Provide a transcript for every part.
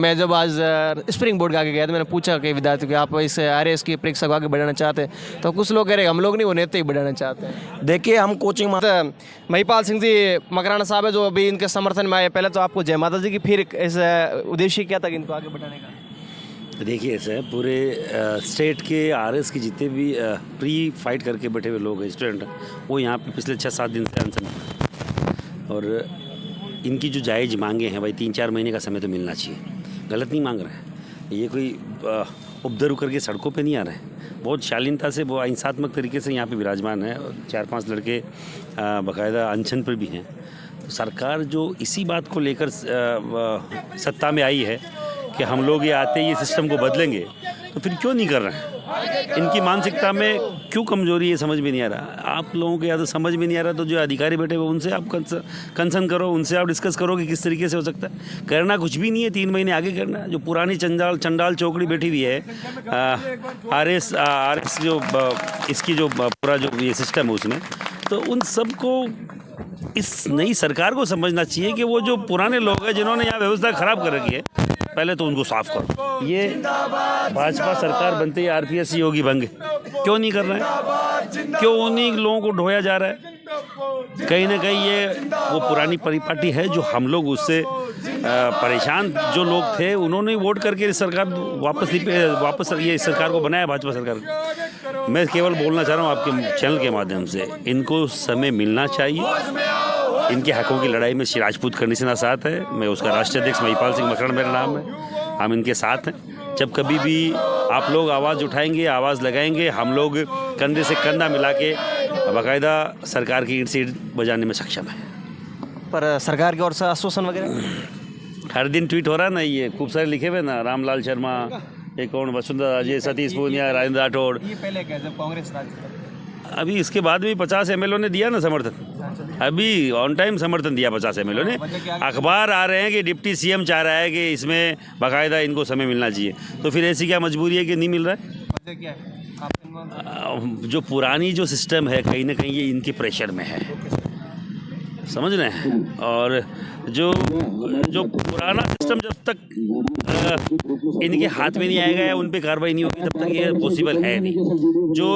मैं जब आज स्प्रिंग बोर्ड के आगे गया तो मैंने पूछा कि विद्यार्थियों कि आप इस आरएएस की परीक्षा को आगे बढ़ाना चाहते हैं, तो कुछ लोग कह रहे हैं हम लोग नहीं, वो नेता ही बढ़ाना चाहते हैं। देखिए हम कोचिंग महिपाल सिंह जी मकराना साहब है जो अभी इनके समर्थन में आए। पहले तो आपको जय माता जी की, फिर इस उद्देश्य क्या था कि इनको आगे बढ़ाने का? देखिए ऐसा है, पूरे स्टेट के आरएस के जितने भी प्री फाइट करके बैठे हुए लोग हैं, स्टूडेंट, वो यहाँ पे पिछले 6-7 दिन से अनशन में। और इनकी जो जायज़ मांगे हैं भाई, 3-4 महीने का समय तो मिलना चाहिए। गलत नहीं मांग रहे हैं, ये कोई उपद्रव करके सड़कों पे नहीं आ रहे हैं। बहुत शालीनता से, वो हिंसात्मक तरीके से यहाँ पे विराजमान है। 4-5 लड़के बाकायदा अनशन पर भी हैं। तो सरकार जो इसी बात को लेकर सत्ता में आई है कि हम लोग ये आते ये सिस्टम को बदलेंगे, तो फिर क्यों नहीं कर रहे हैं? इनकी मानसिकता में क्यों कमजोरी है, समझ में नहीं आ रहा। आप लोगों को या तो समझ में नहीं आ रहा, तो जो अधिकारी बैठे हुए उनसे आप कंसर्न करो, उनसे आप डिस्कस करो कि किस तरीके से हो सकता है। करना कुछ भी नहीं है, 3 महीने आगे करना। जो पुरानी चंडाल चौकड़ी बैठी हुई है, आरएस जो इसकी जो पूरा जो ये सिस्टम है उसमें, तो उन सबको इस नई सरकार को समझना चाहिए कि वो जो पुराने लोग हैं जिन्होंने यहाँ व्यवस्था खराब कर रखी है, पहले तो उनको साफ करो। ये भाजपा सरकार बनते ही आरपीएस योगी भंग क्यों नहीं कर रहे हैं? क्यों उन्हीं लोगों को ढोया जा रहा है? कहीं ना कहीं ये वो पुरानी परिपाटी है जो हम लोग उससे परेशान जो लोग थे, उन्होंने वोट करके सरकार वापस ये सरकार को बनाया, भाजपा सरकार को। मैं केवल बोलना चाह रहा हूँ आपके चैनल के माध्यम से, इनको समय मिलना चाहिए। इनके हकों की लड़ाई में श्री राजपूत करनीसेना साथ है। मैं उसका राष्ट्रीय अध्यक्ष महिपाल सिंह मकराना मेरा नाम है। हम इनके साथ हैं। जब कभी भी आप लोग आवाज़ उठाएंगे, आवाज़ लगाएंगे, हम लोग कंधे से कंधा मिला के बाकायदा सरकार की ईंट से ईंट बजाने में सक्षम है। पर सरकार की ओर से आश्वासन वगैरह हर दिन ट्वीट हो रहा है ना, ये खूब सारे लिखे हुए ना, रामलाल शर्मा, एक कौन, वसुंधरा राजे, सतीश पूनिया, राजेंद्र राठौड़। ये पहले क्या जब कांग्रेस अभी इसके बाद भी 50 एमएलओ ने दिया ना समर्थन, अभी ऑन टाइम समर्थन दिया 50 एमएलओ ने। अखबार आ रहे हैं कि डिप्टी सीएम चाह रहा है कि इसमें बाकायदा इनको समय मिलना चाहिए, तो फिर ऐसी क्या मजबूरी है कि नहीं मिल रहा है? जो पुरानी जो सिस्टम है, कहीं ना कहीं ये इनके प्रेशर में है, समझ रहे हैं। और जो पुराना सिस्टम जब तक इनके हाथ में नहीं आएगा या उन पे कार्रवाई नहीं होगी, तब तक ये पॉसिबल है नहीं। जो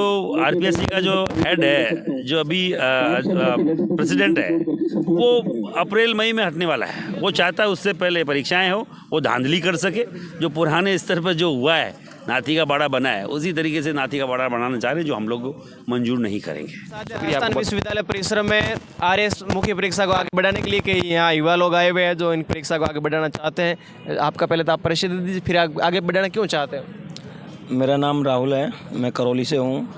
आरपीएससी का जो हेड है, जो अभी प्रेसिडेंट है, वो अप्रैल मई में हटने वाला है। वो चाहता है उससे पहले परीक्षाएं हो, वो धांधली कर सके। जो पुराने स्तर पर जो हुआ है, नाथी का बाड़ा बना है, उसी तरीके से नाथी का बाड़ा बनाना चाह रहे हैं, जो हम लोग मंजूर नहीं करेंगे। राजस्थान विश्वविद्यालय परिसर में आरएएस मुख्य परीक्षा को आगे बढ़ाने के लिए कि यहाँ युवा लोग आए हुए हैं जो इन परीक्षा को आगे बढ़ाना चाहते हैं। आपका पहले तो आप परिचय दे दीजिए, फिर आगे बढ़ाना क्यों चाहते हैं? मेरा नाम राहुल है, मैं करौली से हूँ।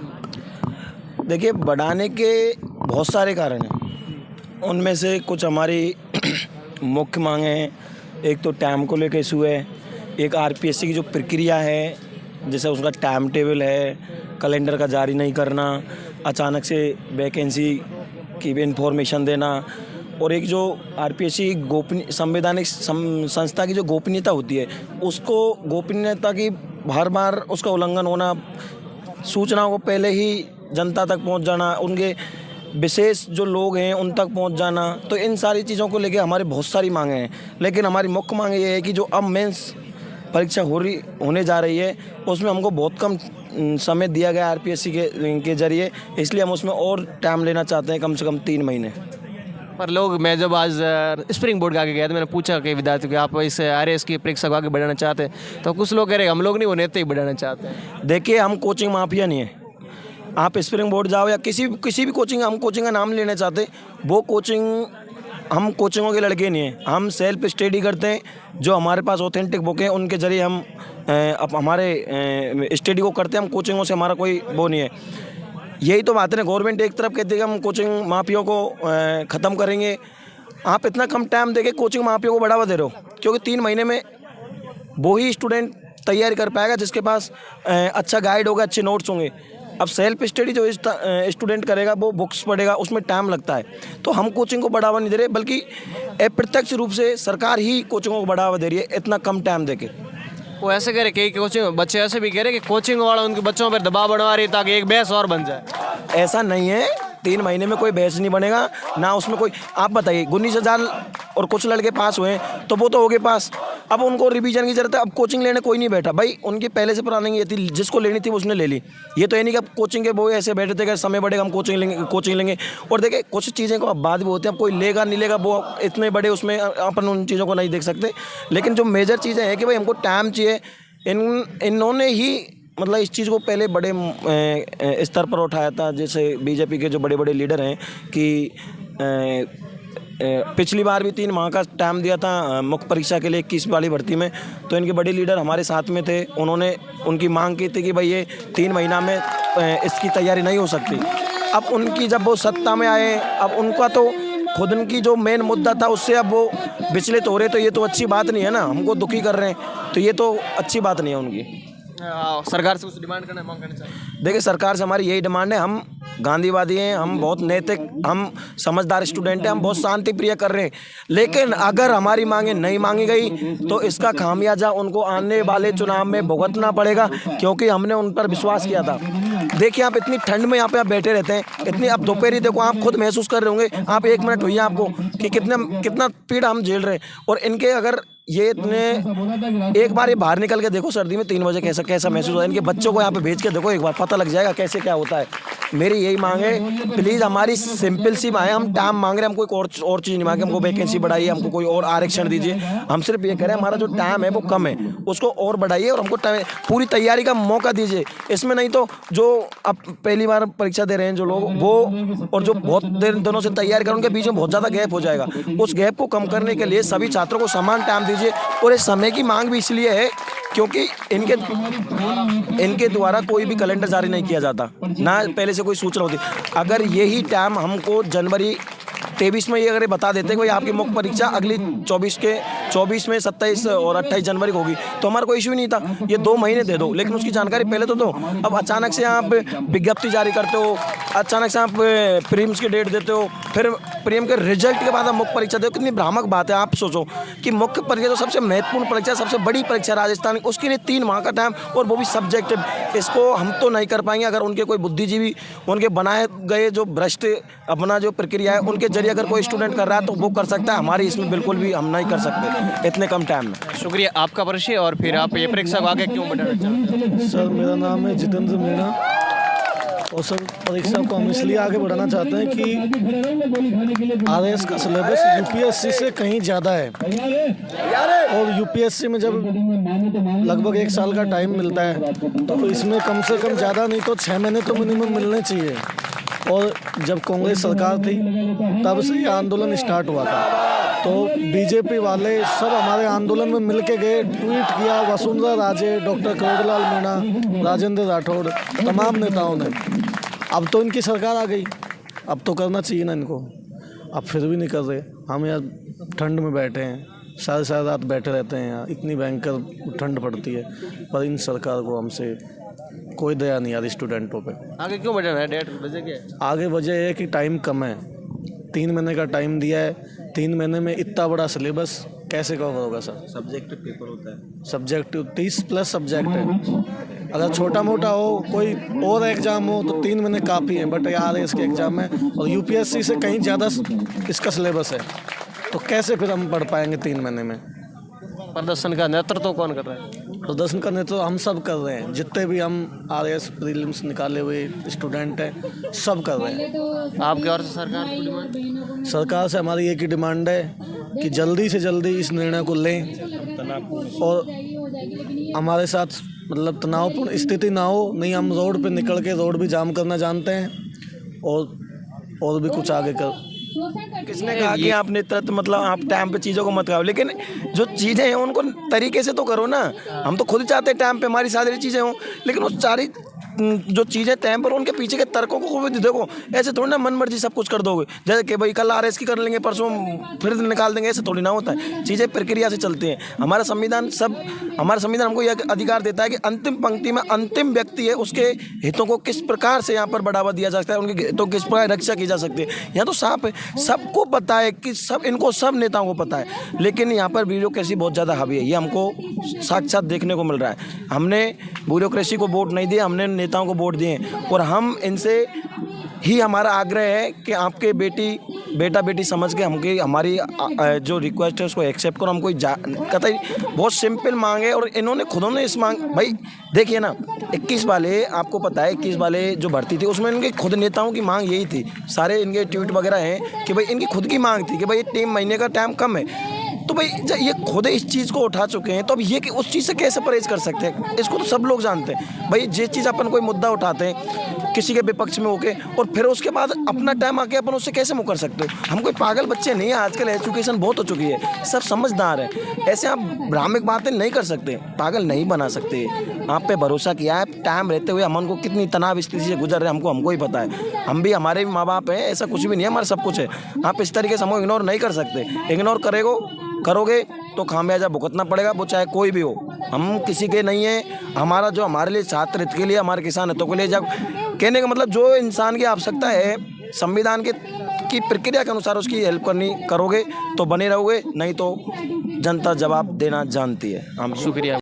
देखिए, बढ़ाने के बहुत सारे कारण हैं। उनमें से कुछ हमारी मुख्य मांगे हैं। एक तो टाइम को लेकर इशू है, एक आरपीएससी की जो प्रक्रिया है, जैसे उसका टाइम टेबल है, कैलेंडर का जारी नहीं करना, अचानक से वैकेंसी की भी इंफॉर्मेशन देना, और एक जो आरपीएससी संवैधानिक संस्था की जो गोपनीयता होती है, उसको गोपनीयता की बार बार उसका उल्लंघन होना, सूचनाओं को पहले ही जनता तक पहुंच जाना, उनके विशेष जो लोग हैं उन तक पहुंच जाना, तो इन सारी चीज़ों को लेके हमारी बहुत सारी मांगे हैं। लेकिन हमारी मुख्य मांग ये है कि जो अब मेंस परीक्षा होने जा रही है, उसमें हमको बहुत कम समय दिया गया आरपीएससी के जरिए, इसलिए हम उसमें और टाइम लेना चाहते हैं, कम से कम 3 महीने। पर लोग, मैं जब आज स्प्रिंग बोर्ड के आगे गया तो मैंने पूछा कि विद्यार्थियों कि आप इस आरएएस की परीक्षा को आगे बढ़ाना चाहते हैं, तो कुछ लोग कह रहे हैं हम लोग नहीं, वो नेता ही बढ़ाना चाहते हैं। देखिए, हम कोचिंग माफिया नहीं है। आप स्प्रिंग बोर्ड जाओ या किसी भी कोचिंग, हम कोचिंग का नाम लेना चाहते, वो कोचिंग, हम कोचिंगों के लड़के नहीं हैं। हम सेल्फ स्टडी करते हैं, जो हमारे पास ऑथेंटिक बुक हैं उनके ज़रिए हम अब हमारे स्टडी को करते हैं। हम कोचिंगों से हमारा कोई वो नहीं है। यही तो बात है ना, गवर्नमेंट एक तरफ कहती है कि हम कोचिंग माफियों को ख़त्म करेंगे। आप इतना कम टाइम देके कोचिंग माफियों को बढ़ावा दे रहे हो, क्योंकि 3 महीने में वो ही स्टूडेंट तैयारी कर पाएगा जिसके पास अच्छा गाइड होगा, अच्छे नोट्स होंगे। अब सेल्फ स्टडी जो स्टूडेंट करेगा, वो बुक्स पढ़ेगा, उसमें टाइम लगता है। तो हम कोचिंग को बढ़ावा नहीं दे रहे, बल्कि अप्रत्यक्ष रूप से सरकार ही कोचिंगों को बढ़ावा दे रही है, इतना कम टाइम देके। वो ऐसे कह रहे, कई कोचिंग बच्चे ऐसे भी कह रहे कि कोचिंग वाला उनके बच्चों पर दबाव बनवा रही ताकि एक बहस और बन जाए। ऐसा नहीं है, 3 महीने में कोई बहस नहीं बनेगा ना, उसमें कोई। आप बताइए, 19,000 और कुछ लड़के पास हुए तो वो तो हो गए पास, अब उनको रिवीजन की जरूरत है। अब कोचिंग लेने कोई नहीं बैठा भाई, उनकी पहले से प्लानिंग ये थी, जिसको लेनी थी उसने ले ली। ये तो ये नहीं कि अब कोचिंग के वो ऐसे बैठे थे कि समय बढ़ेगा हम कोचिंग लेंगे। और देखिए कुछ चीज़ें को अब बाद भी होती हैं, अब कोई लेगा नहीं लेगा वो इतने बड़े उसमें अपन उन चीज़ों को नहीं देख सकते। लेकिन जो मेजर चीज़ें हैं कि भाई हमको टाइम चाहिए, इन्होंने ही मतलब इस चीज़ को पहले बड़े स्तर पर उठाया था। जैसे बीजेपी के जो बड़े बड़े लीडर हैं कि पिछली बार भी 3 माह का टाइम दिया था मुख्य परीक्षा के लिए 21 वाली भर्ती में, तो इनके बड़े लीडर हमारे साथ में थे। उन्होंने उनकी मांग की थी कि भाई ये 3 महीना में इसकी तैयारी नहीं हो सकती। अब उनकी जब वो सत्ता में आए, अब उनका तो खुद उनकी जो मेन मुद्दा था उससे अब वो विचलित हो रहे, तो ये तो अच्छी बात नहीं है ना, हमको दुखी कर रहे हैं, तो ये तो अच्छी बात नहीं है उनकी। सरकार से कुछ डिमांड करना है, मांग करनी चाहिए। देखिए सरकार से हमारी यही डिमांड है, हम गांधीवादी हैं, हम बहुत नैतिक, हम समझदार स्टूडेंट हैं, हम बहुत शांति प्रिय कर रहे हैं। लेकिन अगर हमारी मांगें नहीं मांगी गई तो इसका खामियाजा उनको आने वाले चुनाव में भुगतना पड़ेगा, क्योंकि हमने उन पर विश्वास किया था। देखिए आप इतनी ठंड में यहाँ पे आप बैठे रहते हैं, इतनी अब दोपहरी देखो आप खुद महसूस कर रहे होंगे, आप 1 मिनट हुई आपको कि कितना पीड़ा हम झेल रहे हैं। और इनके अगर ये इतने एक बार ये बाहर निकल के देखो सर्दी में 3 बजे कैसा महसूस होता है, इनके बच्चों को यहाँ पे भेज के देखो, एक बार पता लग जाएगा कैसे क्या होता है। मेरी यही मांग है, प्लीज़ हमारी सिंपल सी मांग है, हम टाइम मांग रहे हैं, हम कोई और चीज़ नहीं मांगे, हमको वैकेंसी बढ़ाइए, हमको कोई और आरक्षण दीजिए, हम सिर्फ ये कह रहे हैं हमारा जो टाइम है वो कम है, उसको और बढ़ाइए और हमको पूरी तैयारी का मौका दीजिए। इसमें नहीं तो जो अब पहली बार परीक्षा दे रहे हैं जो लोग वो, और जो बहुत देर दिनों से तैयारी कर, उनके बीच में बहुत ज़्यादा गैप हो जाएगा। उस गैप को कम करने के लिए सभी छात्रों को समान टाइम दीजिए। और इस समय की मांग भी इसलिए है क्योंकि इनके द्वारा कोई भी कैलेंडर जारी नहीं किया जाता, ना पहले से कोई सूचना होती। अगर यही टाइम हमको जनवरी 23 में ये अगर बता देते कि भाई आपकी मुख्य परीक्षा अगली 24 में 27 और 28 जनवरी को होगी, तो हमारा कोई इशू ही नहीं था। ये 2 महीने दे दो, लेकिन उसकी जानकारी पहले तो दो। अब अचानक से आप विज्ञप्ति जारी करते हो, अचानक से आप प्रीलिम्स की डेट देते हो, फिर प्रीलिम के रिजल्ट के बाद आप मुख्य परीक्षा दे, कितनी भ्रामक बात है। आप सोचो कि मुख्य परीक्षा तो सबसे महत्वपूर्ण परीक्षा, सबसे बड़ी परीक्षा राजस्थान, उसके लिए 3 माह का टाइम, और वो भी सब्जेक्टिव। इसको हम तो नहीं कर पाएंगे। अगर उनके कोई बुद्धिजीवी, उनके बनाए गए जो भ्रष्ट अपना जो प्रक्रिया है उनके जरिए अगर कोई स्टूडेंट कर रहा है तो वो कर सकता है, हमारी इसमें बिल्कुल भी हम नहीं कर सकते इतने कम टाइम में। शुक्रिया आपका परिचय, और फिर आप ये परीक्षा को आगे क्यों बढ़ाना चाहते हैं? सर मेरा नाम है जितेंद्र मीणा, और सर परीक्षा को हम इसलिए आगे बढ़ाना चाहते हैं कि आरएस का सिलेबस यूपीएससी से कहीं ज़्यादा है, और यूपीएससी में जब लगभग 1 साल का टाइम मिलता है तो इसमें कम से कम ज़्यादा नहीं तो 6 महीने तो मिनिमम मिलने चाहिए। और जब कांग्रेस सरकार थी तब से ये आंदोलन स्टार्ट हुआ था, तो बीजेपी वाले सब हमारे आंदोलन में मिल के गए, ट्वीट किया, वसुंधरा राजे, डॉक्टर करोड़लाल मीणा, राजेंद्र राठौड़, तमाम नेताओं ने। अब तो इनकी सरकार आ गई, अब तो करना चाहिए ना इनको, अब फिर भी नहीं कर रहे। हम यहाँ ठंड में बैठे हैं, सारी रात बैठे रहते हैं यहाँ, इतनी भयंकर ठंड पड़ती है, पर इन सरकार को हमसे कोई दया नहीं आ रही स्टूडेंटों पे। आगे क्यों बढ़ाना है? डेट वजह क्या है? आगे वजह है कि टाइम कम है, 3 महीने का टाइम दिया है, 3 महीने में इतना बड़ा सिलेबस कैसे कवर होगा सर? सब्जेक्टिव पेपर होता है, सब्जेक्टिव 30 प्लस सब्जेक्ट है। अगर छोटा मोटा हो कोई और एग्ज़ाम हो तो 3 महीने काफ़ी हैं, बट यार इसके एग्ज़ाम है और यूपीएससी से कहीं ज़्यादा इसका सिलेबस है, तो कैसे फिर हम पढ़ पाएंगे 3 महीने में? प्रदर्शन का नेतृत्व कौन कर रहा है? प्रदर्शन का नेतृत्व हम सब कर रहे हैं, जितने भी हम आरएस प्रीलिम्स निकाले हुए स्टूडेंट हैं सब कर रहे हैं। आपके और से सरकार को डिमांड? सरकार से हमारी एक ही डिमांड है कि जल्दी से जल्दी इस निर्णय को लें, और हमारे साथ मतलब तनावपूर्ण स्थिति ना हो, नहीं हम रोड पे निकल के रोड भी जाम करना जानते हैं, और भी कुछ आगे कर। किसने कहा कि आप नेतृत्व मतलब आप टाइम पे चीज़ों को मत करो, लेकिन जो चीज़ें हैं उनको तरीके से तो करो ना। हम तो खुद चाहते हैं टाइम पे हमारी सारी चीज़ें हों, लेकिन वो सारी जो चीज़ें टाइम पर उनके पीछे के तर्कों को भी देखो। ऐसे थोड़ी ना मन मर्जी सब कुछ कर दोगे, जैसे कि भाई कल आरएस की कर लेंगे, परसों फिर निकाल देंगे, ऐसे थोड़ी ना होता है। चीज़ें प्रक्रिया से चलती हैं। हमारा संविधान हमको यह अधिकार देता है कि अंतिम पंक्ति में अंतिम व्यक्ति है, उसके हितों को किस प्रकार से यहाँ पर बढ़ावा दिया जा सकता है, उनके हितों किस प्रकार रक्षा की जा सकती है। यहाँ तो साफ है, सबको पता है कि सब नेताओं को पता है, लेकिन यहाँ पर ब्यूरोक्रेसी बहुत ज़्यादा हावी है। ये हमको साक्षात देखने को मिल रहा है। हमने ब्यूरोक्रेसी को वोट नहीं दिया, हमने नेताओं को वोट दिए, और हम इनसे ही हमारा आग्रह है कि आपके बेटी बेटा बेटी समझ के हमकी हमारी जो रिक्वेस्ट है उसको एक्सेप्ट करो। हम कोई कतई बहुत सिंपल मांग है और इन्होंने खुदों ने इस मांग भाई देखिए ना 21 वाले आपको पता है 21 वाले जो भर्ती थी उसमें इनके खुद नेताओं की मांग यही थी। सारे इनके ट्वीट वगैरह हैं कि भाई इनकी खुद की मांग थी कि भाई 3 महीने का टाइम कम है। तो भाई जब ये खुद इस चीज़ को उठा चुके हैं तो अब ये कि उस चीज़ से कैसे परहेज कर सकते हैं, इसको तो सब लोग जानते हैं। भाई जिस चीज़ अपन कोई मुद्दा उठाते हैं किसी के विपक्ष में होके और फिर उसके बाद अपना टाइम आके अपन उससे कैसे मुकर सकते हो। हम कोई पागल बच्चे नहीं है, आजकल एजुकेशन बहुत हो चुकी है, सब समझदार है। ऐसे आप भ्रामक बातें नहीं कर सकते, पागल नहीं बना सकते। आप पे भरोसा किया है, टाइम रहते हुए हम उनको कितनी तनाव स्थिति से गुजर रहे हैं हमको ही पता है। हम भी हमारे भी माँ बाप हैं, ऐसा कुछ भी नहीं है, हमारा सब कुछ है। आप इस तरीके से हमको इग्नोर नहीं कर सकते। इग्नोर करोगे तो खामियाजा भुगतना पड़ेगा, वो चाहे कोई भी हो। हम किसी के नहीं है, हमारा जो हमारे लिए छात्र हित के लिए, हमारे किसान हितों के लिए, जब कहने का मतलब जो इंसान की आवश्यकता है संविधान की प्रक्रिया के अनुसार उसकी हेल्प करोगे तो बने रहोगे, नहीं तो जनता जवाब देना जानती है। हम शुक्रिया।